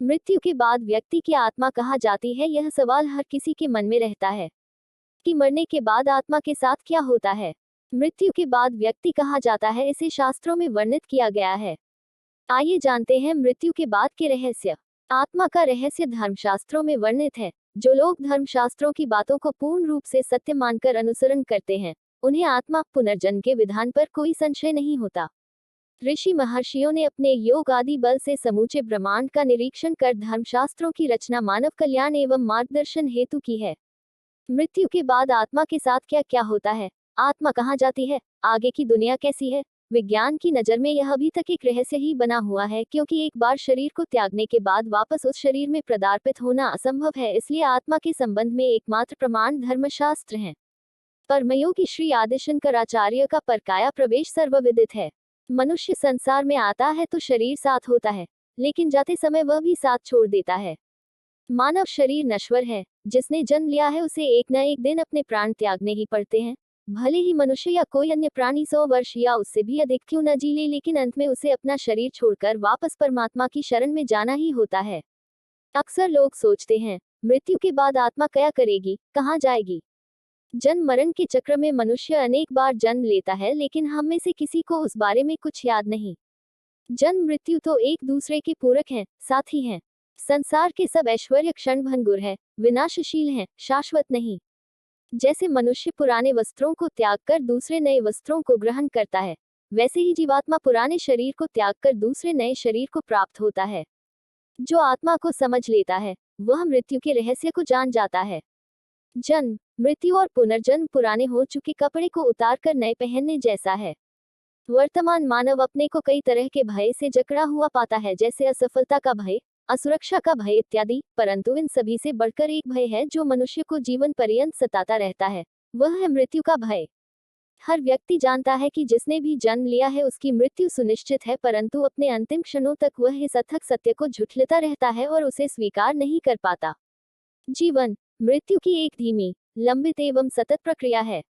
मृत्यु के बाद व्यक्ति की आत्मा कहाँ जाती है, यह सवाल हर किसी के मन में रहता है कि मरने के बाद आत्मा के साथ क्या होता है। मृत्यु के बाद व्यक्ति कहाँ जाता है, इसे शास्त्रों में वर्णित किया गया है। आइए जानते हैं मृत्यु के बाद के रहस्य। आत्मा का रहस्य धर्मशास्त्रों में वर्णित है। जो लोग धर्मशास्त्रों की बातों को पूर्ण रूप से सत्य मानकर अनुसरण करते हैं, उन्हें आत्मा पुनर्जन्म के विधान पर कोई संशय नहीं होता। ऋषि महर्षियों ने अपने योग आदि बल से समूचे ब्रह्मांड का निरीक्षण कर धर्मशास्त्रों की रचना मानव कल्याण एवं मार्गदर्शन हेतु की है। मृत्यु के बाद आत्मा के साथ क्या क्या होता है, आत्मा कहाँ जाती है, आगे की दुनिया कैसी है। विज्ञान की नज़र में यह अभी तक एक रहस्य ही बना हुआ है, क्योंकि एक बार शरीर को त्यागने के बाद वापस उस शरीर में पदार्पित होना असंभव है। इसलिए आत्मा के संबंध में एकमात्र प्रमाण धर्मशास्त्र हैं। परमयोगी श्री आदिशंकराचार्य का परकाया प्रवेश सर्वविदित है। मनुष्य संसार में आता है तो शरीर साथ होता है, लेकिन जाते समय वह भी साथ छोड़ देता है। मानव शरीर नश्वर है। जिसने जन्म लिया है उसे एक न एक दिन अपने प्राण त्यागने ही पड़ते हैं। भले ही मनुष्य या कोई अन्य प्राणी 100 वर्ष या उससे भी अधिक क्यों न जी ले, लेकिन अंत में उसे अपना शरीर छोड़कर वापस परमात्मा की शरण में जाना ही होता है। अक्सर लोग सोचते हैं, मृत्यु के बाद आत्मा क्या करेगी, कहाँ जाएगी। जन्म मरण के चक्र में मनुष्य अनेक बार जन्म लेता है, लेकिन हम में से किसी को उस बारे में कुछ याद नहीं। जन्म मृत्यु तो एक दूसरे के पूरक हैं, साथी हैं। संसार के सब ऐश्वर्य क्षणभंगुर है, विनाशशील हैं, शाश्वत नहीं। जैसे मनुष्य पुराने वस्त्रों को त्याग कर दूसरे नए वस्त्रों को ग्रहण करता है, वैसे ही जीवात्मा पुराने शरीर को त्याग कर दूसरे नए शरीर को प्राप्त होता है। जो आत्मा को समझ लेता है, वह मृत्यु के रहस्य को जान जाता है। जन्म, मृत्यु और पुनर्जन्म पुराने हो चुके कपड़े को उतार कर नए पहनने जैसा है। वर्तमान मानव अपने को कई तरह के भय से जकड़ा हुआ पाता है, जैसे असफलता का भय, असुरक्षा का भय इत्यादि। परंतु इन सभी से बढ़कर एक भय है जो मनुष्य को जीवन पर्यंत सताता रहता है, वह है मृत्यु का भय। हर व्यक्ति जानता है कि जिसने भी जन्म लिया है उसकी मृत्यु सुनिश्चित है, परंतु अपने अंतिम क्षणों तक वह इस अथक सत्य को झुठलाता रहता है और उसे स्वीकार नहीं कर पाता। जीवन, मृत्यु की एक धीमी, लंबित एवं सतत प्रक्रिया है।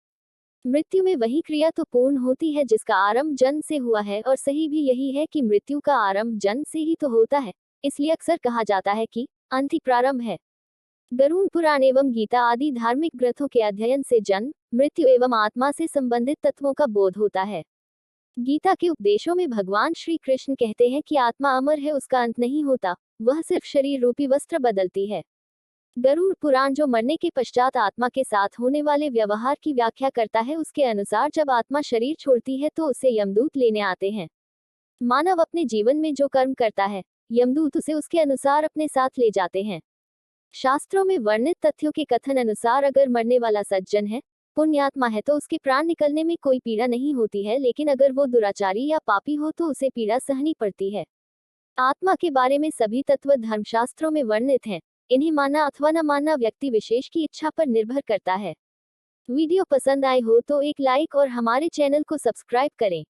मृत्यु में वही क्रिया तो पूर्ण होती है जिसका आरंभ जन्म से हुआ है, और सही भी यही है कि मृत्यु का आरंभ जन्म से ही तो होता है। इसलिए अक्सर कहा जाता है कि अंत ही प्रारंभ है। गरुड़ पुराण एवं गीता आदि धार्मिक ग्रंथों के अध्ययन से जन्म, मृत्यु एवं आत्मा से संबंधित तत्वों का बोध होता है। गीता के उपदेशों में भगवान श्री कृष्ण कहते हैं कि आत्मा अमर है, उसका अंत नहीं होता, वह सिर्फ शरीर रूपी वस्त्र बदलती है। गरुड़ पुराण जो मरने के पश्चात आत्मा के साथ होने वाले व्यवहार की व्याख्या करता है, उसके अनुसार जब आत्मा शरीर छोड़ती है तो उसे यमदूत लेने आते हैं। मानव अपने जीवन में जो कर्म करता है, यमदूत उसे उसके अनुसार अपने साथ ले जाते हैं। शास्त्रों में वर्णित तथ्यों के कथन अनुसार अगर मरने वाला सज्जन है, पुण्यात्मा है, तो उसके प्राण निकलने में कोई पीड़ा नहीं होती है, लेकिन अगर वो दुराचारी या पापी हो तो उसे पीड़ा सहनी पड़ती है। आत्मा के बारे में सभी तत्व धर्मशास्त्रों में वर्णित हैं। इन्हें मानना अथवा न मानना व्यक्ति विशेष की इच्छा पर निर्भर करता है। वीडियो पसंद आए हो तो एक लाइक और हमारे चैनल को सब्सक्राइब करें।